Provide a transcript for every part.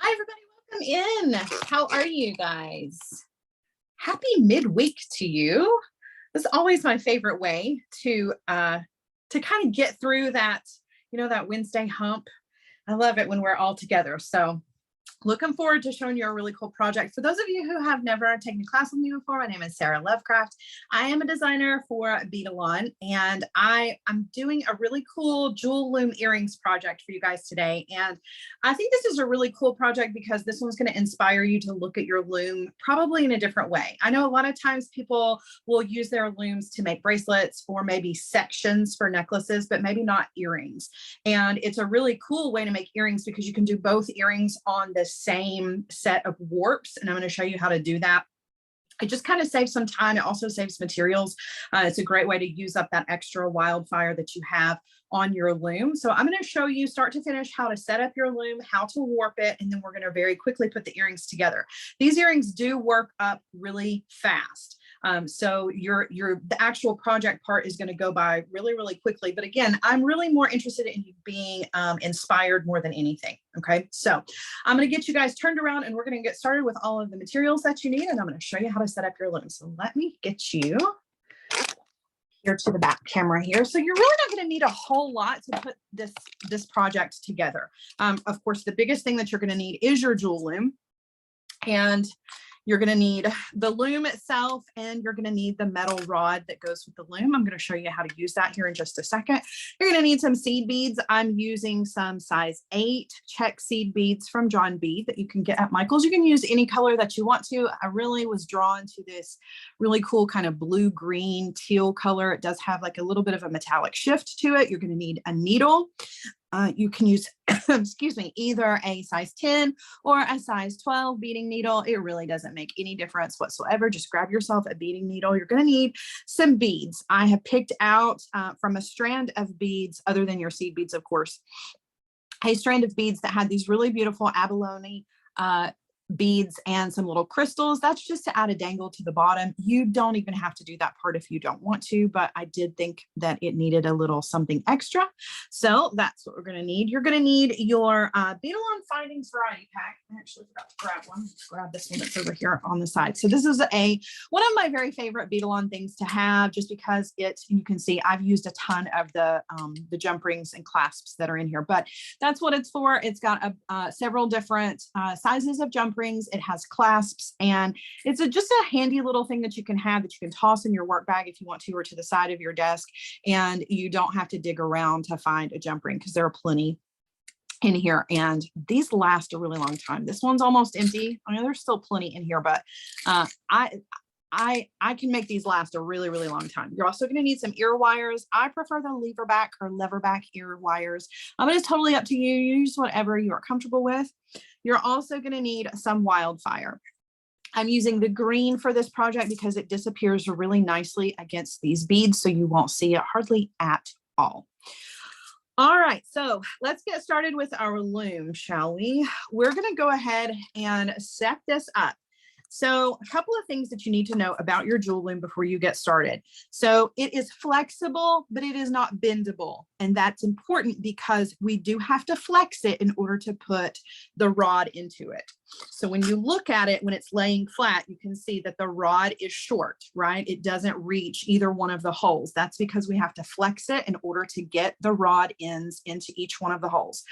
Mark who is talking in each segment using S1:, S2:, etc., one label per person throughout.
S1: Hi, everybody. Welcome in. How are you guys? Happy midweek to you. This is always my favorite way to kind of get through that, that Wednesday hump. I love it when we're all together. So looking forward to showing you a really cool project. For those of you who have never taken a class with me before, my name is Sarah Lovecraft. I am a designer for Beadalon, and I'm doing a really cool jewel loom earrings project for you guys today. And I think this is a really cool project because this one's going to inspire you to look at your loom probably in a different way. I know a lot of times people will use their looms to make bracelets or maybe sections for necklaces, but maybe not earrings. And it's a really cool way to make earrings because you can do both earrings on the same set of warps, and I'm going to show you how to do that. It just kind of saves some time. It also saves materials. It's a great way to use up that extra wildfire that you have on your loom. So I'm going to show you start to finish how to set up your loom, how to warp it, and then we're going to very quickly put the earrings together. These earrings do work up really fast. So the actual project part is going to go by really, really quickly. But again, I'm really more interested in you being inspired more than anything. Okay, so I'm going to get you guys turned around and we're going to get started with all of the materials that you need. And I'm going to show you how to set up your loom. So let me get you here to the back camera here. So you're really not going to need a whole lot to put this project together. Of course, the biggest thing that you're going to need is your jewel loom. And you're going to need the loom itself, and you're going to need the metal rod that goes with the loom. I'm going to show you how to use that here in just a second. You're going to need some seed beads. I'm using some size 8 Czech seed beads from John Bead that you can get at Michael's. You can use any color that you want to. I really was drawn to this really cool kind of blue, green, teal color. It does have like a little bit of a metallic shift to it. You're going to need a needle. You can use, excuse me, either a size 10 or a size 12 beading needle. It really doesn't make any difference whatsoever. Just grab yourself a beading needle. You're going to need some beads. I have picked out from a strand of beads, other than your seed beads, of course, a strand of beads that had these really beautiful abalone beads and some little crystals. That's just to add a dangle to the bottom. You don't even have to do that part if you don't want to, but I did think that it needed a little something extra. So that's what we're going to need. You're going to need your Beadalon Findings Variety Pack. I actually forgot to grab one. Let's grab this one that's over here on the side. So this is one of my very favorite Beadalon things to have, just because you can see I've used a ton of the jump rings and clasps that are in here, but that's what it's for. It's got several different sizes of jump rings. It has clasps, and it's just a handy little thing that you can have that you can toss in your work bag if you want to, or to the side of your desk, and you don't have to dig around to find a jump ring because there are plenty in here, and these last a really long time. This one's almost empty. I know there's still plenty in here, but I can make these last a really, really long time. You're also going to need some ear wires. I prefer the leverback ear wires. It is totally up to you. Use whatever you are comfortable with. You're also going to need some wildfire. I'm using the green for this project because it disappears really nicely against these beads, so you won't see it hardly at all. All right, so let's get started with our loom, shall we? We're going to go ahead and set this up. So a couple of things that you need to know about your jewel loom before you get started. So it is flexible, but it is not bendable. And that's important because we do have to flex it in order to put the rod into it. So when you look at it, when it's laying flat, you can see that the rod is short, right? It doesn't reach either one of the holes. That's because we have to flex it in order to get the rod ends into each one of the holes.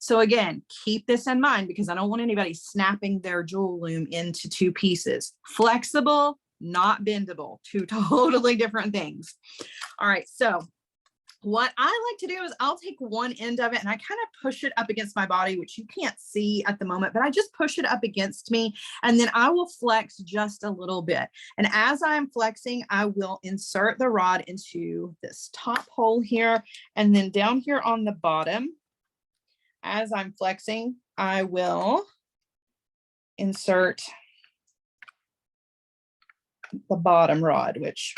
S1: So again, keep this in mind because I don't want anybody snapping their jewel loom into 2 pieces. Flexible, not bendable, 2 totally different things. All right, so what I like to do is I'll take one end of it and I kind of push it up against my body, which you can't see at the moment, but I just push it up against me, and then I will flex just a little bit. And as I'm flexing, I will insert the rod into this top hole here, and then down here on the bottom, as I'm flexing, I will insert the bottom rod, which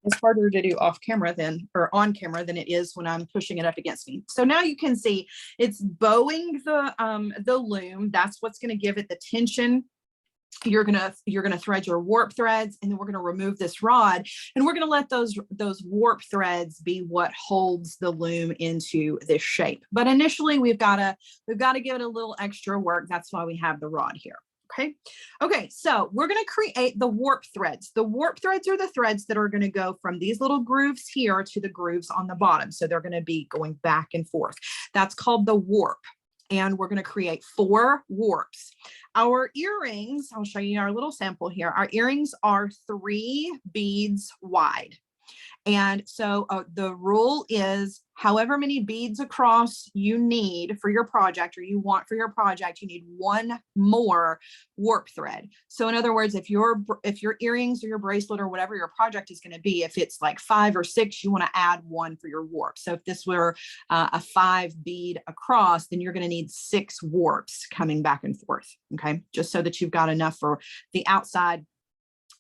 S1: is harder to do off camera or on camera than it is when I'm pushing it up against me. So now you can see it's bowing the loom. That's what's going to give it the tension you're gonna thread your warp threads, and then we're gonna remove this rod, and we're gonna let those warp threads be what holds the loom into this shape. But initially, we've gotta give it a little extra work. That's why we have the rod here. Okay, so we're going to create the warp threads. The warp threads are the threads that are going to go from these little grooves here to the grooves on the bottom. So they're going to be going back and forth. That's called the warp. And we're going to create 4 warps. Our earrings, I'll show you our little sample here. Our earrings are 3 beads wide. And so the rule is however many beads across you need for your project, or you want for your project, you need 1 more warp thread. So in other words, if your earrings or your bracelet or whatever your project is going to be, if it's like 5 or 6, you want to add 1 for your warp. So if this were a 5 bead across, then you're going to need 6 warps coming back and forth. Okay, just so that you've got enough for the outside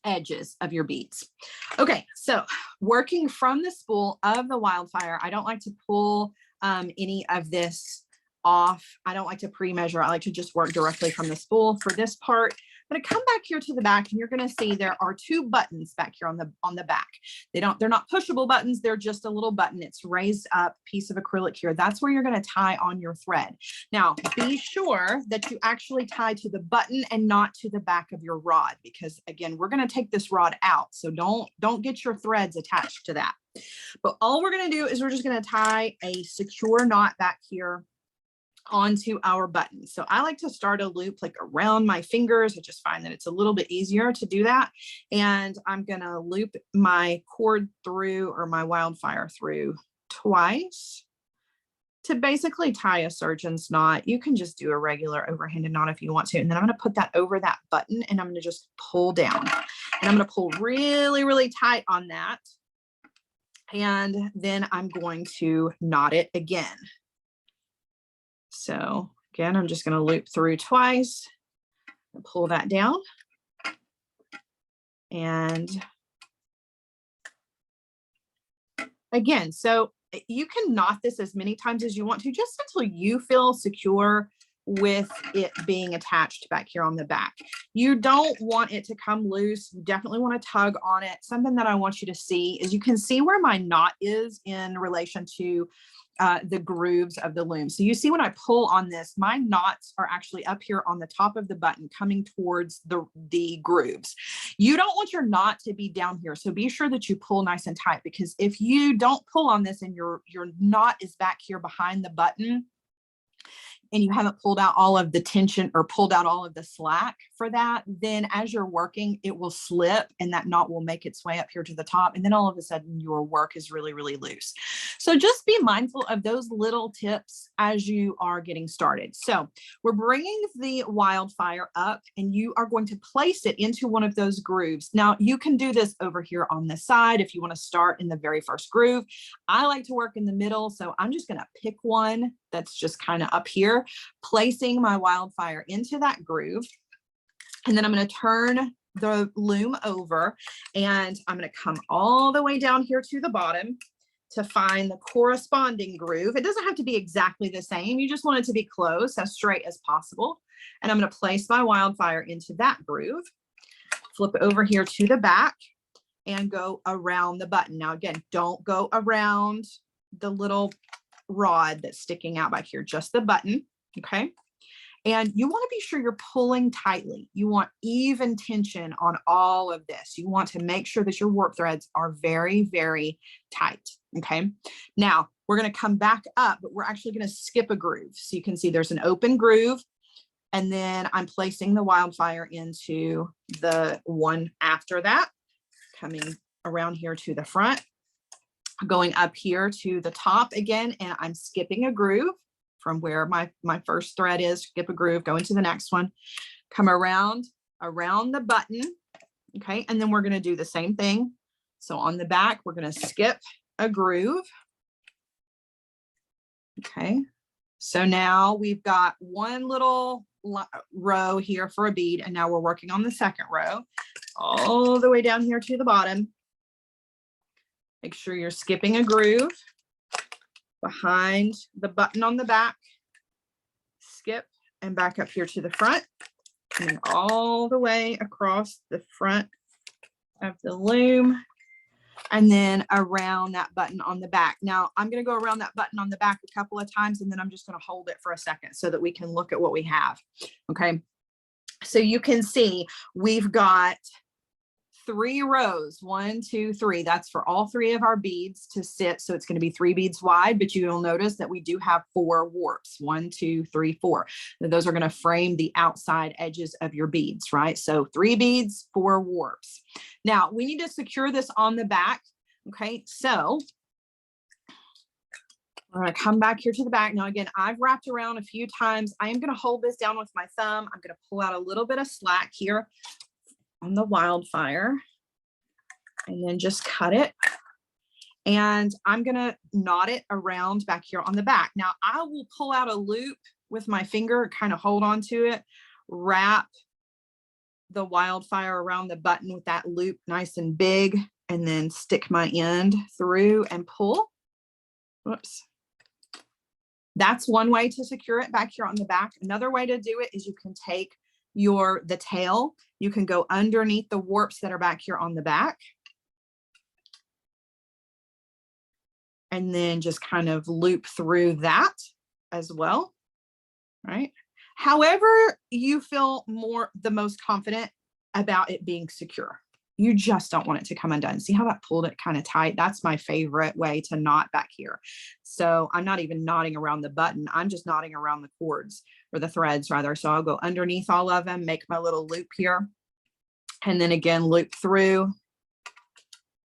S1: edges of your beads. Okay, so working from the spool of the Wildfire, I don't like to pull any of this off. I don't like to pre-measure. I like to just work directly from the spool for this part. I'm going to come back here to the back, and you're going to see there are 2 buttons back here on the back. They're not pushable buttons. They're just a little button. It's raised up piece of acrylic here. That's where you're going to tie on your thread. Now, be sure that you actually tie to the button and not to the back of your rod, because again, we're going to take this rod out. So don't get your threads attached to that. But all we're going to do is we're just going to tie a secure knot back here onto our button. So I like to start a loop like around my fingers. I just find that it's a little bit easier to do that. And I'm going to loop my cord through, or my Wildfire through, twice to basically tie a surgeon's knot. You can just do a regular overhanded knot if you want to. And then I'm going to put that over that button, and I'm going to just pull down, and I'm going to pull really, really tight on that. And then I'm going to knot it again. So again, I'm just going to loop through twice and pull that down. And again, so you can knot this as many times as you want to, just until you feel secure with it being attached back here on the back. You don't want it to come loose. You definitely want to tug on it. Something that I want you to see is, you can see where my knot is in relation to the grooves of the loom. So you see when I pull on this, my knots are actually up here on the top of the button coming towards the grooves. You don't want your knot to be down here. So be sure that you pull nice and tight, because if you don't pull on this and your knot is back here behind the button, and you haven't pulled out all of the tension or pulled out all of the slack for that, then as you're working, it will slip, and that knot will make its way up here to the top. And then all of a sudden your work is really, really loose. So just be mindful of those little tips as you are getting started. So we're bringing the Wildfire up, and you are going to place it into one of those grooves. Now you can do this over here on the side if you want to start in the very first groove. I like to work in the middle, so I'm just going to pick one that's just kind of up here, placing my Wildfire into that groove. And then I'm going to turn the loom over, and I'm going to come all the way down here to the bottom to find the corresponding groove. It doesn't have to be exactly the same. You just want it to be close, as straight as possible. And I'm going to place my Wildfire into that groove, flip over here to the back, and go around the button. Now, again, don't go around the little rod that's sticking out back here, just the button. Okay. And you want to be sure you're pulling tightly. You want even tension on all of this. You want to make sure that your warp threads are very, very tight. Okay. Now we're going to come back up, but we're actually going to skip a groove. So you can see there's an open groove, and then I'm placing the Wildfire into the one after that, coming around here to the front, going up here to the top again, and I'm skipping a groove from where my first thread is, skip a groove, go into the next one, come around the button. Okay, and then we're going to do the same thing. So on the back, we're going to skip a groove. Okay, so now we've got one little row here for a bead, and now we're working on the second row all the way down here to the bottom. Make sure you're skipping a groove behind the button on the back, skip, and back up here to the front, coming all the way across the front of the loom and then around that button on the back. Now I'm going to go around that button on the back a couple of times, and then I'm just going to hold it for a second so that we can look at what we have. Okay. So you can see we've got 3 rows, 1, 2, 3. That's for all 3 of our beads to sit. So it's going to be 3 beads wide, but you'll notice that we do have 4 warps, 1, 2, 3, 4. And those are going to frame the outside edges of your beads, right? So 3 beads, 4 warps. Now we need to secure this on the back. Okay. So we're going to come back here to the back. Now, again, I've wrapped around a few times. I am going to hold this down with my thumb. I'm going to pull out a little bit of slack here on the Wildfire and then just cut it. And I'm going to knot it around back here on the back. Now I will pull out a loop with my finger, kind of hold on to it, wrap the Wildfire around the button with that loop nice and big, and then stick my end through and pull. Whoops. That's one way to secure it back here on the back. Another way to do it is you can take the tail, you can go underneath the warps that are back here on the back, and then just kind of loop through that as well, right? However you feel the most confident about it being secure. You just don't want it to come undone. See how that pulled it kind of tight? That's my favorite way to knot back here. So I'm not even knotting around the button. I'm just knotting around the cords, or the threads rather. So I'll go underneath all of them, make my little loop here, and then again, loop through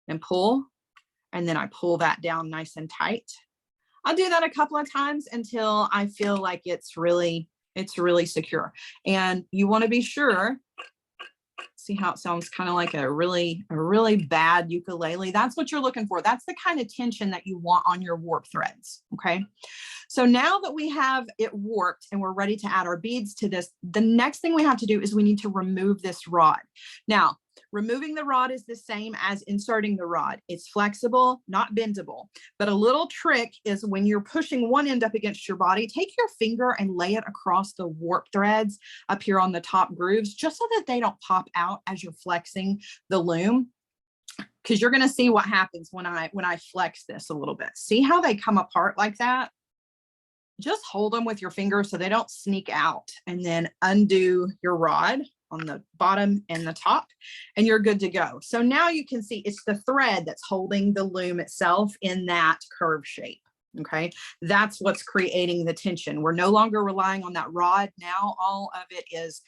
S1: and pull. And then I pull that down nice and tight. I'll do that a couple of times until I feel like it's really secure. And you want to be sure. See how it sounds kind of like a really bad ukulele? That's what you're looking for. That's the kind of tension that you want on your warp threads. Okay. So now that we have it warped and we're ready to add our beads to this, the next thing we have to do is we need to remove this rod. Now, removing the rod is the same as inserting the rod. It's flexible, not bendable. But a little trick is when you're pushing one end up against your body, take your finger and lay it across the warp threads up here on the top grooves, just so that they don't pop out as you're flexing the loom. Because you're going to see what happens when I flex this a little bit. See how they come apart like that? Just hold them with your finger so they don't sneak out, and then undo your rod on the bottom and the top, and you're good to go. So now you can see it's the thread that's holding the loom itself in that curve shape. Okay, that's what's creating the tension. We're no longer relying on that rod. Now all of it is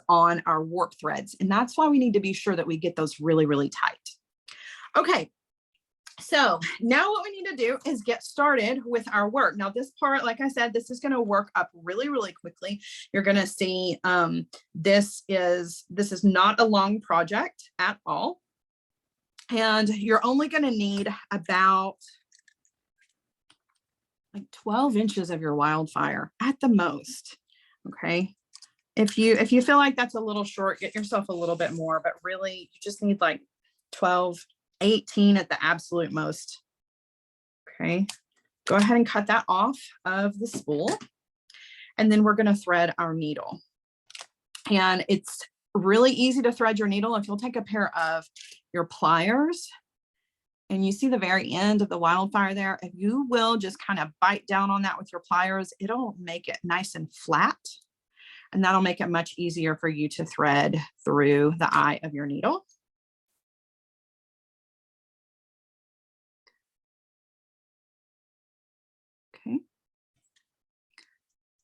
S1: on our warp threads, and that's why we need to be sure that we get those really, really tight. Okay, so now what we need to do is get started with our work. Now this part, like I said, this is going to work up really, really quickly. You're going to see this is not a long project at all. And you're only going to need about like 12 inches of your Wildfire at the most. Okay. If you feel like that's a little short, get yourself a little bit more, but really you just need like 12, 18 at the absolute most. Okay, go ahead and cut that off of the spool, and then we're going to thread our needle. And it's really easy to thread your needle if you'll take a pair of your pliers, and you see the very end of the Wildfire there. If you will just kind of bite down on that with your pliers, it'll make it nice and flat, and that'll make it much easier for you to thread through the eye of your needle. Okay,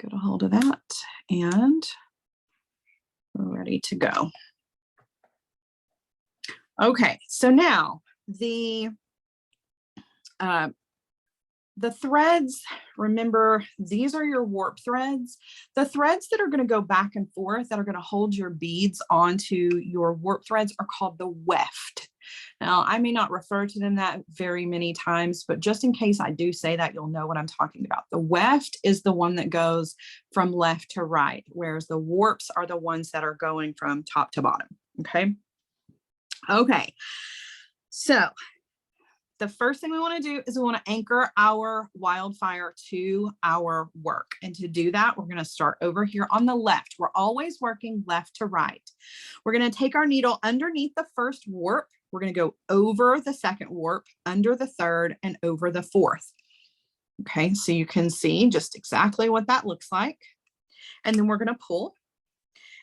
S1: get a hold of that, and we're ready to go. Okay, so now the threads, remember, these are your warp threads. The threads that are going to go back and forth, that are going to hold your beads onto your warp threads, are called the weft. Now, I may not refer to them that very many times, but just in case I do say that, you'll know what I'm talking about. The weft is the one that goes from left to right, whereas the warps are the ones that are going from top to bottom. Okay. Okay. So the first thing we want to do is we want to anchor our Wildfire to our work. And to do that, we're going to start over here on the left. We're always working left to right. We're going to take our needle underneath the first warp. We're going to go over the second warp, under the third, and over the fourth. Okay, so you can see just exactly what that looks like. And then we're going to pull.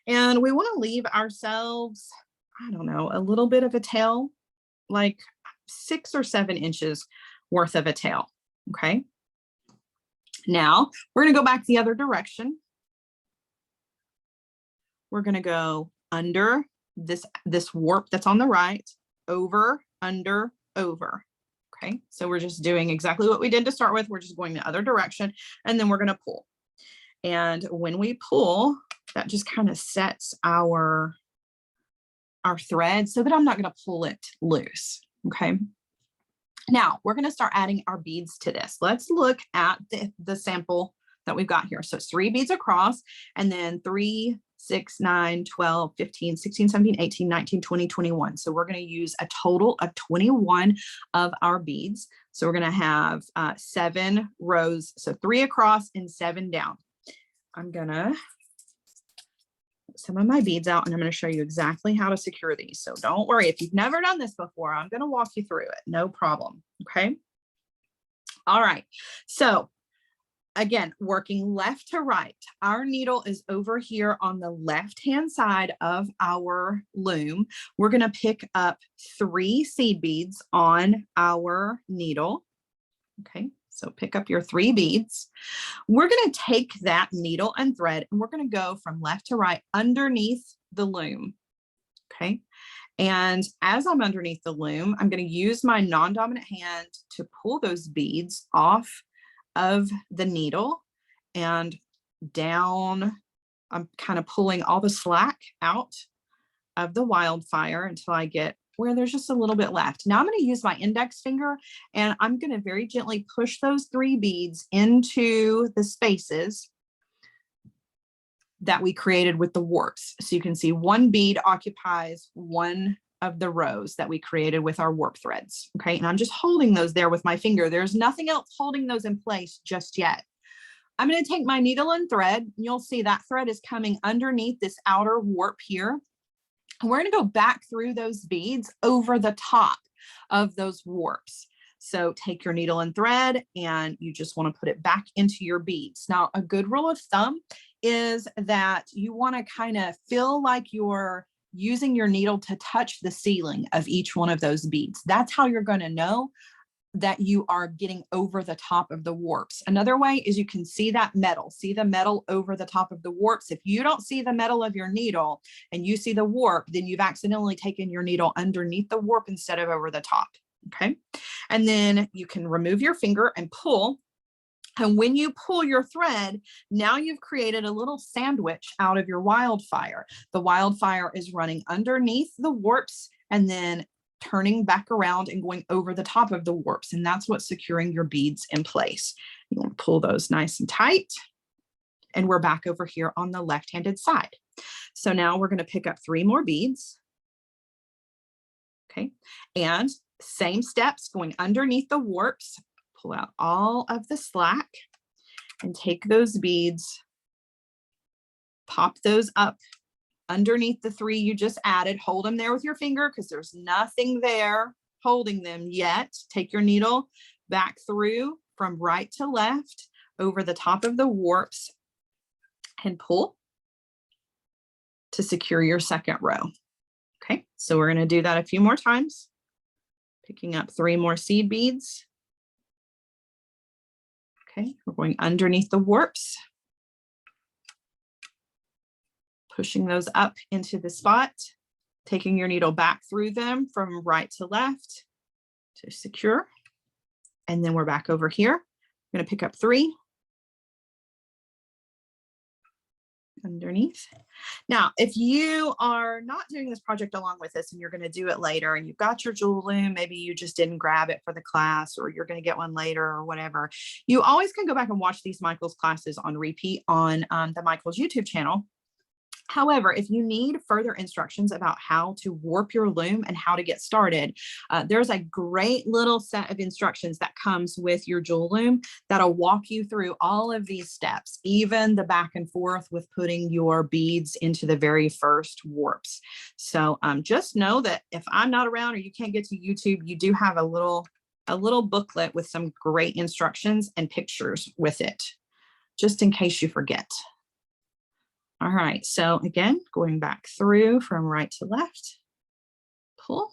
S1: And we want to leave ourselves, I don't know, a little bit of a tail, like 6 or 7 inches worth of a tail. Okay. Now we're going to go back the other direction. We're going to go under this warp that's on the right, over, under, over. Okay. So we're just doing exactly what we did to start with. We're just going the other direction, and then we're going to pull. And when we pull, that just kind of sets our thread so that I'm not going to pull it loose. Okay. Now we're going to start adding our beads to this. Let's look at the sample that we've got here. So it's 3 beads across, and then 3, 6, 9, 12, 15, 16, 17, 18, 19, 20, 21. So we're going to use a total of 21 of our beads. So we're going to have 7 rows. So 3 across and 7 down. I'm going to some of my beads out, and I'm going to show you exactly how to secure these. So don't worry, if you've never done this before, I'm going to walk you through it. No problem. Okay. All right. So again, working left to right, our needle is over here on the left-hand side of our loom. We're going to pick up 3 seed beads on our needle. Okay. So pick up your 3 beads. We're going to take that needle and thread, and we're going to go from left to right underneath the loom. Okay. And as I'm underneath the loom, I'm going to use my non-dominant hand to pull those beads off of the needle and down. I'm kind of pulling all the slack out of the Wildfire until I get where there's just a little bit left. Now I'm going to use my index finger, and I'm going to very gently push those 3 beads into the spaces that we created with the warps. So you can see 1 bead occupies 1 of the rows that we created with our warp threads. Okay. And I'm just holding those there with my finger. There's nothing else holding those in place just yet. I'm going to take my needle and thread. You'll see that thread is coming underneath this outer warp here. We're going to go back through those beads over the top of those warps. So take your needle and thread, and you just want to put it back into your beads. Now, a good rule of thumb is that you want to kind of feel like you're using your needle to touch the ceiling of each one of those beads. That's how you're going to know that you are getting over the top of the warps. Another way is you can see that metal, see the metal over the top of the warps. If you don't see the metal of your needle and you see the warp, then you've accidentally taken your needle underneath the warp instead of over the top. Okay. And then you can remove your finger and pull. And when you pull your thread, now you've created a little sandwich out of your Wildfire. The Wildfire is running underneath the warps and then turning back around and going over the top of the warps. And that's what's securing your beads in place. You want to pull those nice and tight. And we're back over here on the left-handed side. So now we're going to pick up 3 more beads. Okay. And same steps, going underneath the warps, pull out all of the slack and take those beads, pop those up underneath the 3 you just added. Hold them there with your finger because there's nothing there holding them yet. Take your needle back through from right to left over the top of the warps and pull to secure your second row. Okay, so we're going to do that a few more times. Picking up 3 more seed beads. Okay, we're going underneath the warps, pushing those up into the spot, taking your needle back through them from right to left to secure. And then we're back over here. I'm going to pick up 3 underneath. Now, if you are not doing this project along with us and you're going to do it later and you've got your jewel loom, maybe you just didn't grab it for the class or you're going to get one later or whatever, you always can go back and watch these Michael's classes on repeat on the Michael's YouTube channel. However, if you need further instructions about how to warp your loom and how to get started, there's a great little set of instructions that comes with your jewel loom that'll walk you through all of these steps, even the back and forth with putting your beads into the very first warps. So just know that if I'm not around or you can't get to YouTube, you do have a little booklet with some great instructions and pictures with it, just in case you forget. All right, so again, going back through from right to left, pull.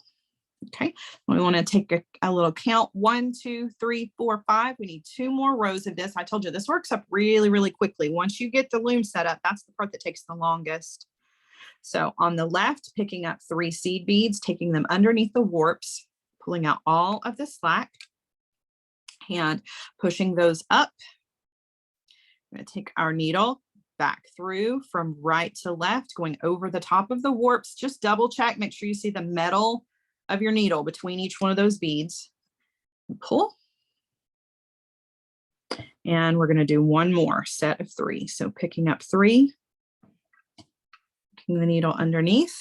S1: Okay, we want to take a little count. 1, 2, 3, 4, 5. We need 2 more rows of this. I told you this works up really, really quickly. Once you get the loom set up, that's the part that takes the longest. So on the left, picking up 3 seed beads, taking them underneath the warps, pulling out all of the slack and pushing those up. I'm going to take our needle back through from right to left, going over the top of the warps. Just double check, make sure you see the metal of your needle between each one of those beads. Pull. And we're going to do one more set of 3. So picking up 3, picking the needle underneath.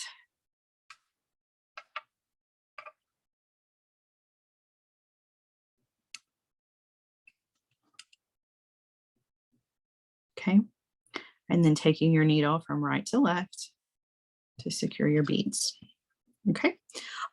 S1: Okay. And then taking your needle from right to left to secure your beads. Okay.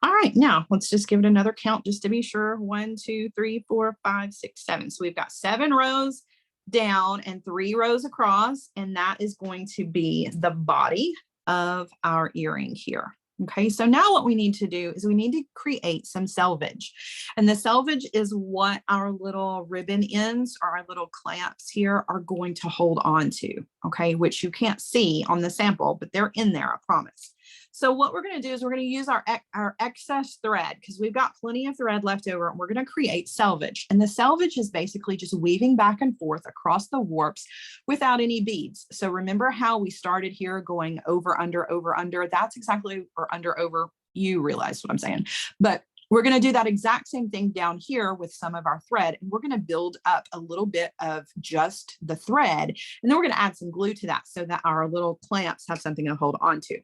S1: All right. Now let's just give it another count just to be sure. 1, 2, 3, 4, 5, 6, 7. So we've got 7 rows down and 3 rows across, and that is going to be the body of our earring here. Okay, so now what we need to do is we need to create some selvage. And the selvage is what our little ribbon ends or our little clamps here are going to hold on to, okay, which you can't see on the sample, but they're in there, I promise. So what we're going to do is we're going to use our excess thread because we've got plenty of thread left over, and we're going to create selvage. And the selvage is basically just weaving back and forth across the warps without any beads. So remember how we started here going over, under, over, under? That's exactly, or under, over, you realize what I'm saying. But we're going to do that exact same thing down here with some of our thread. And we're going to build up a little bit of just the thread. And then we're going to add some glue to that so that our little clamps have something to hold on to.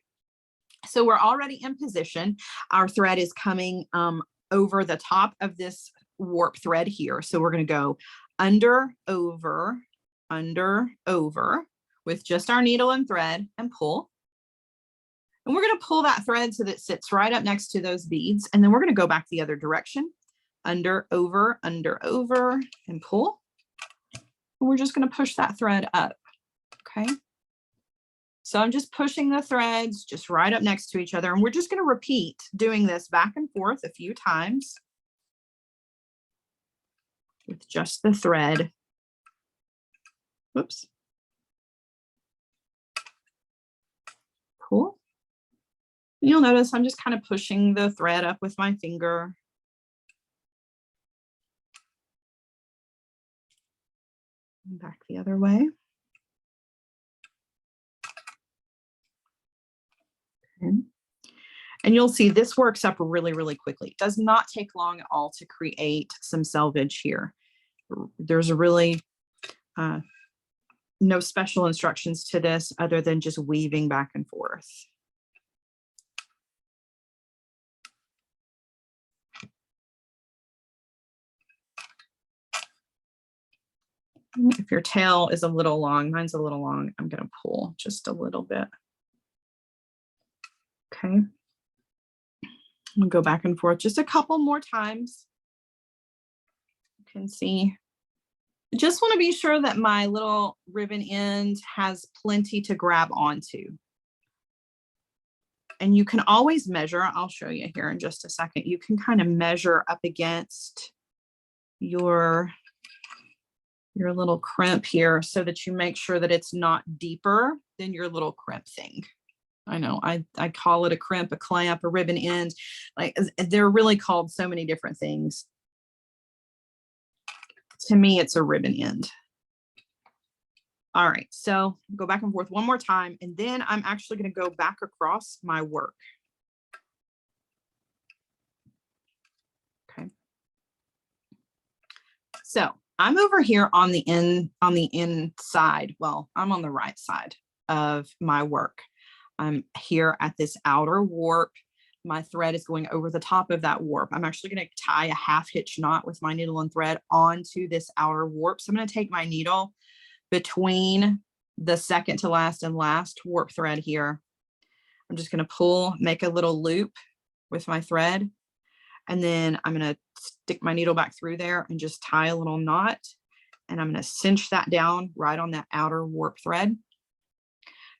S1: So we're already in position. Our thread is coming over the top of this warp thread here. So we're going to go under, over with just our needle and thread and pull. And we're going to pull that thread so that it sits right up next to those beads. And then we're going to go back the other direction, under, over, and pull. And we're just going to push that thread up. Okay. So I'm just pushing the threads just right up next to each other. And we're just going to repeat doing this back and forth a few times with just the thread. Whoops. Cool. And you'll notice I'm just kind of pushing the thread up with my finger. And back the other way. And you'll see this works up really, really quickly. It does not take long at all to create some selvage here. There's really no special instructions to this other than just weaving back and forth. If your tail is a little long, mine's a little long, I'm going to pull just a little bit. Okay. I'll go back and forth just a couple more times. You can see. I just want to be sure that my little ribbon end has plenty to grab onto. And you can always measure. I'll show you here in just a second. You can kind of measure up against your little crimp here so that you make sure that it's not deeper than your little crimp thing. I know I call it a crimp, a clamp, a ribbon end. Like they're really called so many different things. To me, it's a ribbon end. All right, so go back and forth one more time, and then I'm actually going to go back across my work. Okay. So I'm over here on the inside. Well, I'm on the right side of my work. I'm here at this outer warp. My thread is going over the top of that warp. I'm actually going to tie a half hitch knot with my needle and thread onto this outer warp. So I'm going to take my needle between the second to last and last warp thread here. I'm just going to pull, make a little loop with my thread. And then I'm going to stick my needle back through there and just tie a little knot. And I'm going to cinch that down right on that outer warp thread.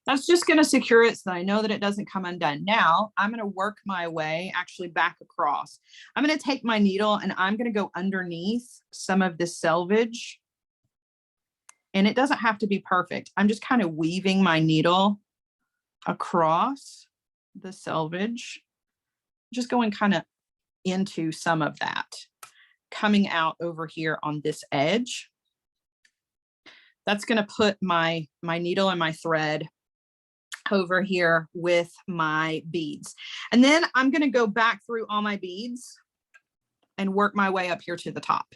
S1: That's just going to secure it so that I know that it doesn't come undone. Now I'm going to work my way actually back across. I'm going to take my needle and I'm going to go underneath some of this selvage. And it doesn't have to be perfect. I'm just kind of weaving my needle across the selvage, just going kind of into some of that, coming out over here on this edge. That's going to put my needle and my thread over here with my beads. And then I'm going to go back through all my beads and work my way up here to the top.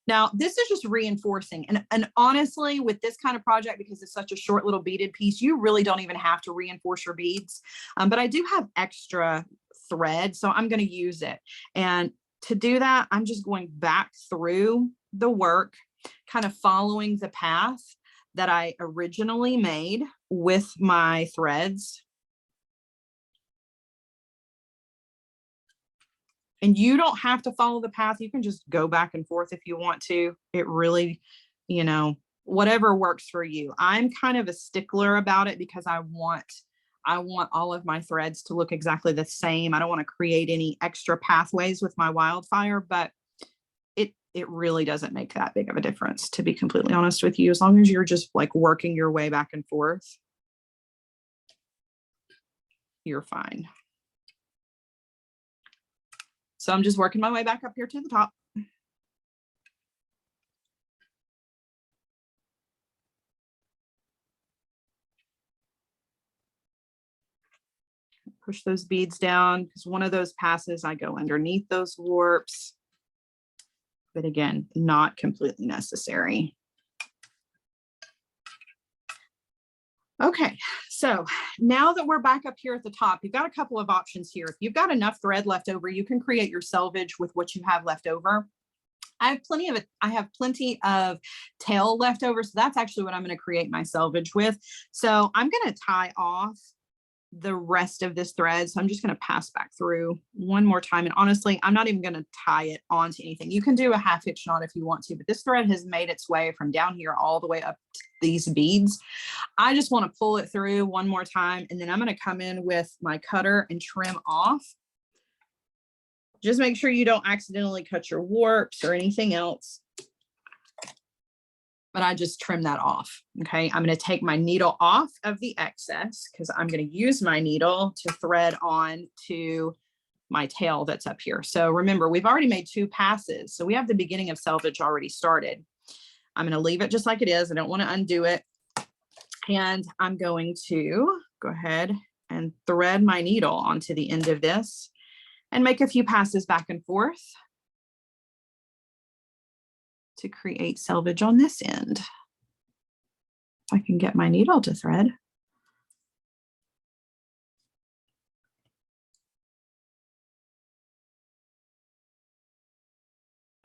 S1: Now, this is just reinforcing. And honestly, with this kind of project, because it's such a short little beaded piece, you really don't even have to reinforce your beads. But I do have extra thread, so I'm going to use it. And to do that, I'm just going back through the work, kind of following the path that I originally made with my threads. And you don't have to follow the path. You can just go back and forth if you want to. It really, you know, whatever works for you. I'm kind of a stickler about it because I want all of my threads to look exactly the same. I don't want to create any extra pathways with my Wildfire, but it really doesn't make that big of a difference, to be completely honest with you. As long as you're just like working your way back and forth, you're fine. So I'm just working my way back up here to the top. Push those beads down because one of those passes, I go underneath those warps. But again, not completely necessary. Okay, so now that we're back up here at the top, you've got a couple of options here. If you've got enough thread left over, you can create your selvage with what you have left over. I have plenty of it. I have plenty of tail left over, so that's actually what I'm going to create my selvage with. So I'm going to tie off the rest of this thread. So I'm just going to pass back through one more time. And honestly, I'm not even going to tie it onto anything. You can do a half hitch knot if you want to, but this thread has made its way from down here all the way up to these beads. I just want to pull it through one more time. And then I'm going to come in with my cutter and trim off. Just make sure you don't accidentally cut your warps or anything else. But I just trim that off. Okay, I'm going to take my needle off of the excess because I'm going to use my needle to thread on to my tail that's up here. So remember, we've already made 2 passes. So we have the beginning of selvage already started. I'm going to leave it just like it is. I don't want to undo it. And I'm going to go ahead and thread my needle onto the end of this and make a few passes back and forth to create selvage on this end. If I can get my needle to thread.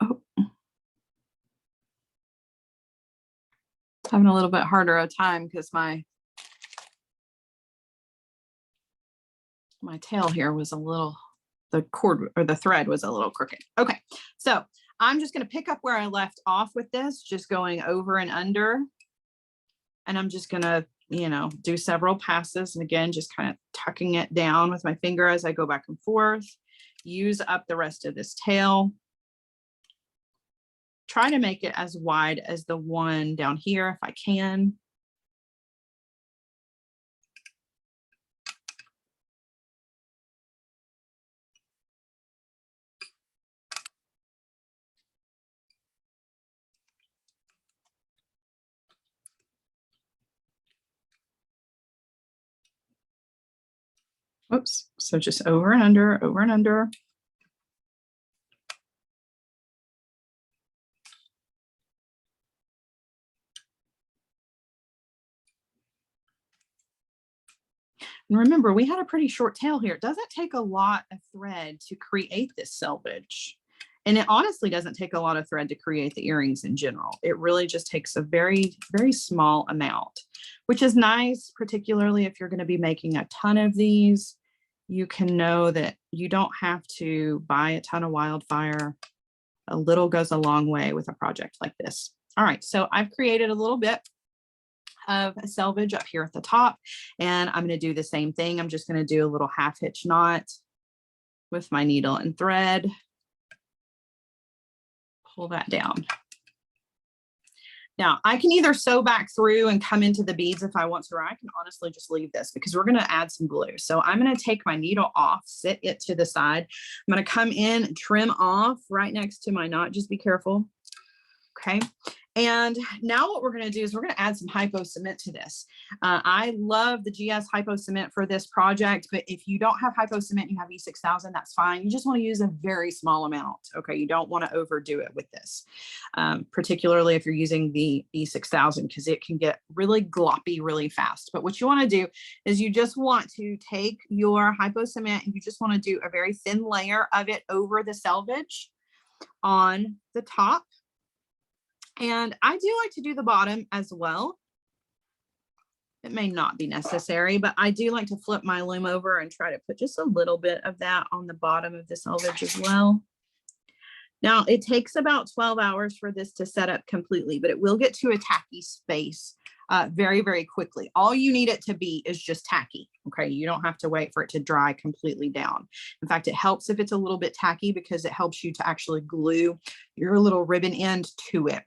S1: Oh. Having a little bit harder of time because my tail here was a little, the cord or the thread was a little crooked. Okay, so I'm just going to pick up where I left off with this, just going over and under. And I'm just going to, you know, do several passes. And again, just kind of tucking it down with my finger as I go back and forth. Use up the rest of this tail. Try to make it as wide as the one down here if I can. Oops, so just over and under, over and under. And remember, we had a pretty short tail here. It doesn't take a lot of thread to create this selvage. And it honestly doesn't take a lot of thread to create the earrings in general. It really just takes a very, very small amount, which is nice, particularly if you're going to be making a ton of these. You can know that you don't have to buy a ton of Wildfire. A little goes a long way with a project like this. All right, so I've created a little bit of a selvage up here at the top, and I'm going to do the same thing. I'm just going to do a little half hitch knot with my needle and thread. Pull that down. Now I can either sew back through and come into the beads if I want to, or I can honestly just leave this because we're going to add some glue. So I'm going to take my needle off, sit it to the side. I'm going to come in and trim off right next to my knot. Just be careful. Okay. And now what we're going to do is we're going to add some Hypo cement to this. I love the GS Hypo cement for this project, but if you don't have Hypo cement, you have E6000, that's fine. You just want to use a very small amount. Okay. You don't want to overdo it with this, particularly if you're using the E6000, because it can get really gloppy really fast. But what you want to do is you just want to take your Hypo cement and you just want to do a very thin layer of it over the selvage on the top. And I do like to do the bottom as well. It may not be necessary, but I do like to flip my loom over and try to put just a little bit of that on the bottom of the selvage as well. Now, it takes about 12 hours for this to set up completely, but it will get to a tacky space very, very quickly. All you need it to be is just tacky. Okay, you don't have to wait for it to dry completely down. In fact, it helps if it's a little bit tacky because it helps you to actually glue your little ribbon end to it.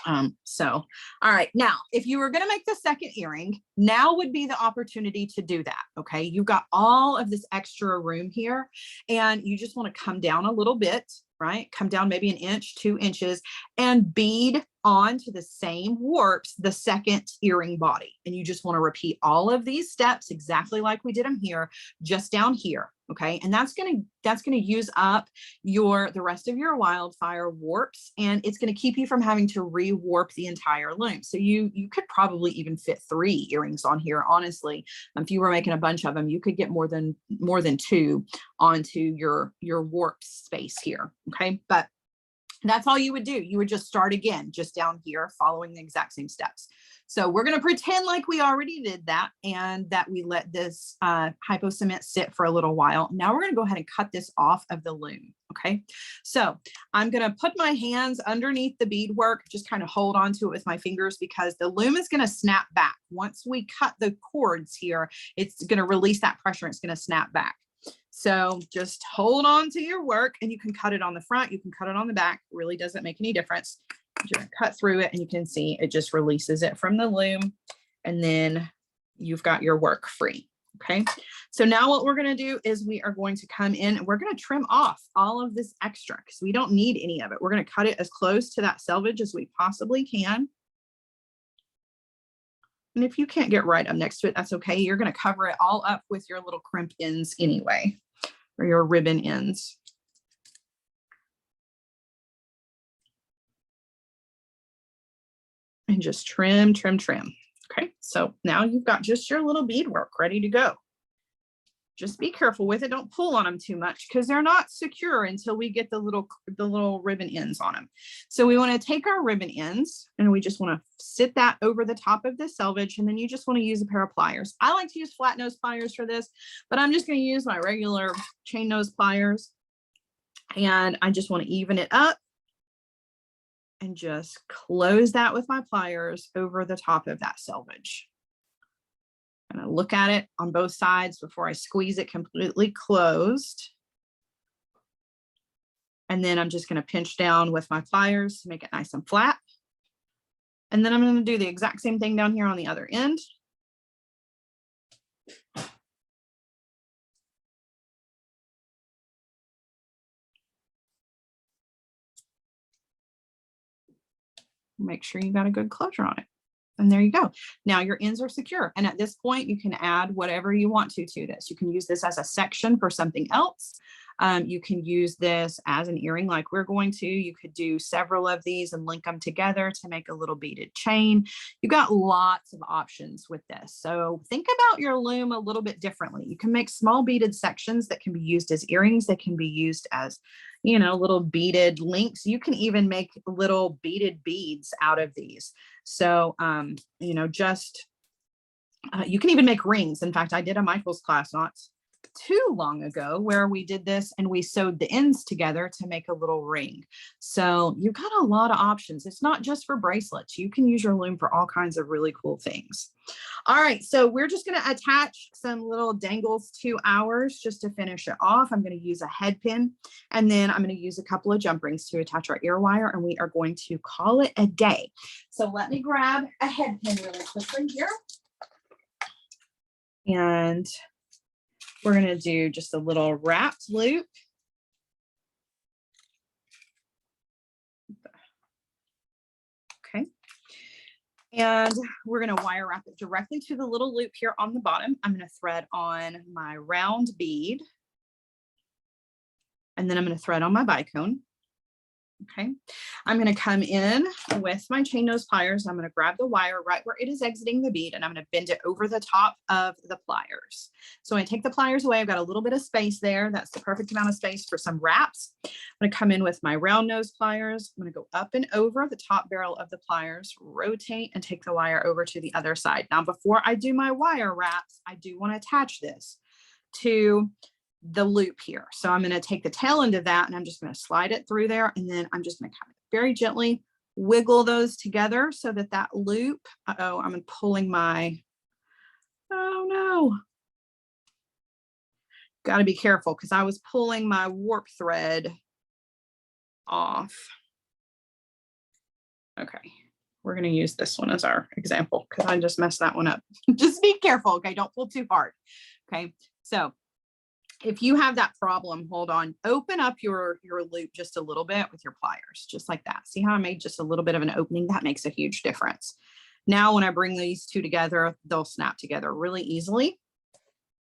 S1: All right, now, if you were going to make the second earring, now would be the opportunity to do that. Okay, you've got all of this extra room here and you just want to come down a little bit, right? Come down maybe an inch, 2 inches, and bead onto the same warps the second earring body. And you just want to repeat all of these steps exactly like we did them here, just down here. Okay, and that's gonna use up the rest of your Wildfire warps, and it's gonna keep you from having to rewarp the entire loom. So you could probably even fit 3 earrings on here, honestly. If you were making a bunch of them, you could get more than 2 onto your warp space here. Okay, but that's all you would do. You would just start again, just down here, following the exact same steps. So we're going to pretend like we already did that and that we let this Hypo cement sit for a little while. Now we're going to go ahead and cut this off of the loom. Okay, so I'm going to put my hands underneath the beadwork, just kind of hold on to it with my fingers because the loom is going to snap back. Once we cut the cords here, it's going to release that pressure. It's going to snap back. So just hold on to your work and you can cut it on the front. You can cut it on the back. It really doesn't make any difference. You're going to cut through it and you can see it just releases it from the loom and then you've got your work free. Okay. So now what we're going to do is we are going to come in and we're going to trim off all of this extra because we don't need any of it. We're going to cut it as close to that selvage as we possibly can. And if you can't get right up next to it, that's okay. You're going to cover it all up with your little crimp ends anyway, or your ribbon ends. And just trim, trim, trim. Okay, so now you've got just your little beadwork ready to go. Just be careful with it. Don't pull on them too much because they're not secure until we get the little ribbon ends on them. So we want to take our ribbon ends and we just want to sit that over the top of the selvage. And then you just want to use a pair of pliers. I like to use flat nose pliers for this, but I'm just going to use my regular chain nose pliers. And I just want to even it up and just close that with my pliers over the top of that selvage. I'm going to look at it on both sides before I squeeze it completely closed. And then I'm just going to pinch down with my pliers to make it nice and flat. And then I'm going to do the exact same thing down here on the other end. Make sure you got a good closure on it. And there you go. Now your ends are secure. And at this point, you can add whatever you want to this. You can use this as a section for something else. You can use this as an earring like we're going to. You could do several of these and link them together to make a little beaded chain. You got lots of options with this. So think about your loom a little bit differently. You can make small beaded sections that can be used as earrings, that can be used as, you know, little beaded links. You can even make little beaded beads out of these. So, you know, just, you can even make rings. In fact, I did a Michael's class not too long ago where we did this and we sewed the ends together to make a little ring. So you've got a lot of options. It's not just for bracelets. You can use your loom for all kinds of really cool things. All right, so we're just going to attach some little dangles to ours just to finish it off. I'm going to use a head pin, and then I'm going to use a couple of jump rings to attach our ear wire, and we are going to call it a day. So let me grab a head pin really quickly here. And we're going to do just a little wrapped loop. Okay. And we're going to wire wrap it directly to the little loop here on the bottom. I'm going to thread on my round bead. And then I'm going to thread on my bicone. Okay, I'm going to come in with my chain nose pliers. I'm going to grab the wire right where it is exiting the bead, and I'm going to bend it over the top of the pliers. So when I take the pliers away, I've got a little bit of space there. That's the perfect amount of space for some wraps. I'm going to come in with my round nose pliers. I'm going to go up and over the top barrel of the pliers, rotate, and take the wire over to the other side. Now, before I do my wire wraps, I do want to attach this to the loop here. So I'm going to take the tail end of that and I'm just going to slide it through there. And then I'm just going to kind of very gently wiggle those together so that that loop, uh-oh, I'm pulling my, oh no. Got to be careful because I was pulling my warp thread off. Okay. We're going to use this one as our example because I just messed that one up. Just be careful. Okay. Don't pull too hard. Okay. So if you have that problem, hold on, open up your loop just a little bit with your pliers, just like that. See how I made just a little bit of an opening? That makes a huge difference. Now, when I bring these two together, they'll snap together really easily.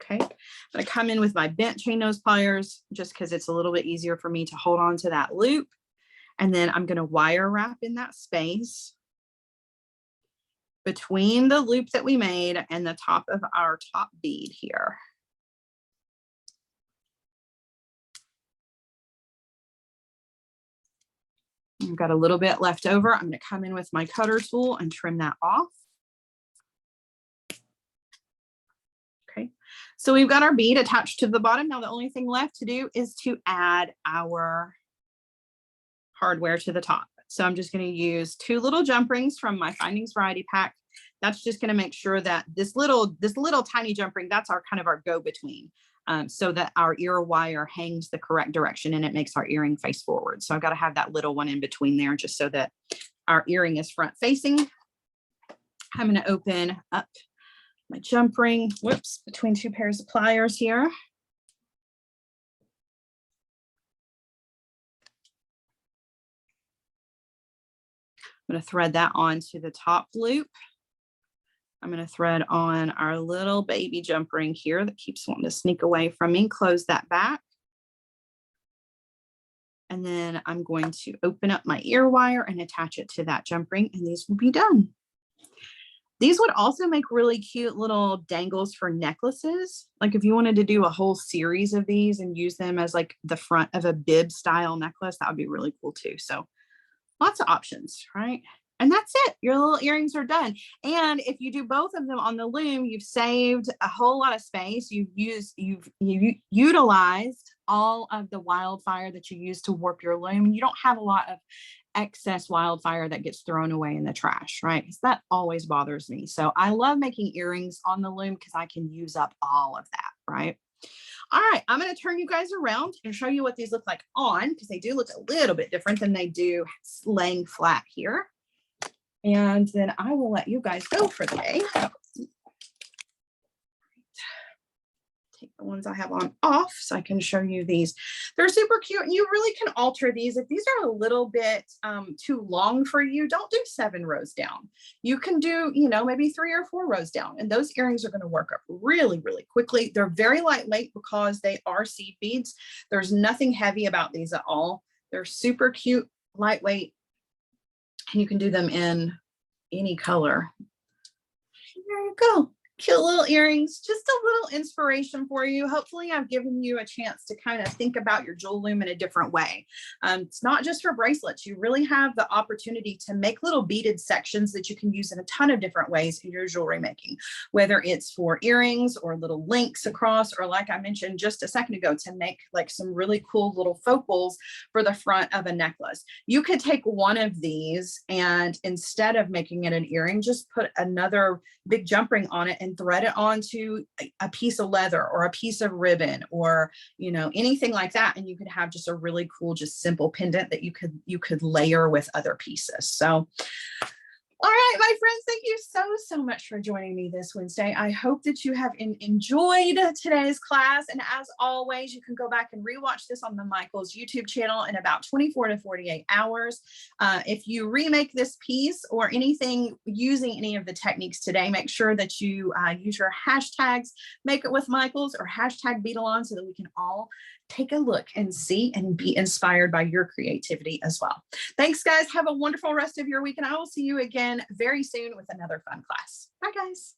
S1: Okay, I'm going to come in with my bent chain nose pliers just because it's a little bit easier for me to hold on to that loop. And then I'm going to wire wrap in that space between the loop that we made and the top of our top bead here. I've got a little bit left over. I'm going to come in with my cutter tool and trim that off. Okay, so we've got our bead attached to the bottom. Now the only thing left to do is to add our hardware to the top. So I'm just going to use 2 little jump rings from my Findings Variety Pack. That's just going to make sure that this little tiny jump ring, that's our kind of our go-between. So that our ear wire hangs the correct direction and it makes our earring face forward. So I've got to have that little one in between there just so that our earring is front facing. I'm going to open up my jump ring, whoops, between 2 pairs of pliers here. I'm going to thread that onto the top loop. I'm going to thread on our little baby jump ring here that keeps wanting to sneak away from me. Close that back. And then I'm going to open up my ear wire and attach it to that jump ring, and these will be done. These would also make really cute little dangles for necklaces. Like if you wanted to do a whole series of these and use them as like the front of a bib style necklace, that would be really cool too. So lots of options, right? And that's it. Your little earrings are done. And if you do both of them on the loom, you've saved a whole lot of space. You've utilized all of the wildfire that you use to warp your loom. You don't have a lot of excess wildfire that gets thrown away in the trash, right? Because that always bothers me. So I love making earrings on the loom because I can use up all of that, right? All right, I'm going to turn you guys around and show you what these look like on, because they do look a little bit different than they do laying flat here. And then I will let you guys go for the day. Take the ones I have on off so I can show you these. They're super cute, and you really can alter these. If these are a little bit too long for you, don't do 7 rows down. You can do, you know, maybe 3 or 4 rows down, and those earrings are going to work up really, really quickly. They're very lightweight because they are seed beads. There's nothing heavy about these at all. They're super cute, lightweight, and you can do them in any color. There you go. Cute little earrings, just a little inspiration for you. Hopefully I've given you a chance to kind of think about your jewel loom in a different way. It's not just for bracelets. You really have the opportunity to make little beaded sections that you can use in a ton of different ways in your jewelry making, whether it's for earrings or little links across, or like I mentioned just a second ago, to make like some really cool little focals for the front of a necklace. You could take one of these and instead of making it an earring, just put another big jump ring on it and thread it onto a piece of leather or a piece of ribbon, or, you know, anything like that. And you could have just a really cool, just simple pendant that you could layer with other pieces. So, all right, my friends, thank you so much for joining me this Wednesday. I hope that you have enjoyed today's class. And as always, you can go back and rewatch this on the Michaels YouTube channel in about 24 to 48 hours. If you remake this piece or anything using any of the techniques today, make sure that you use your hashtags, Make It With Michaels or hashtag Beadalon, so that we can all take a look and see and be inspired by your creativity as well. Thanks, guys. Have a wonderful rest of your week, and I will see you again very soon with another fun class. Bye, guys.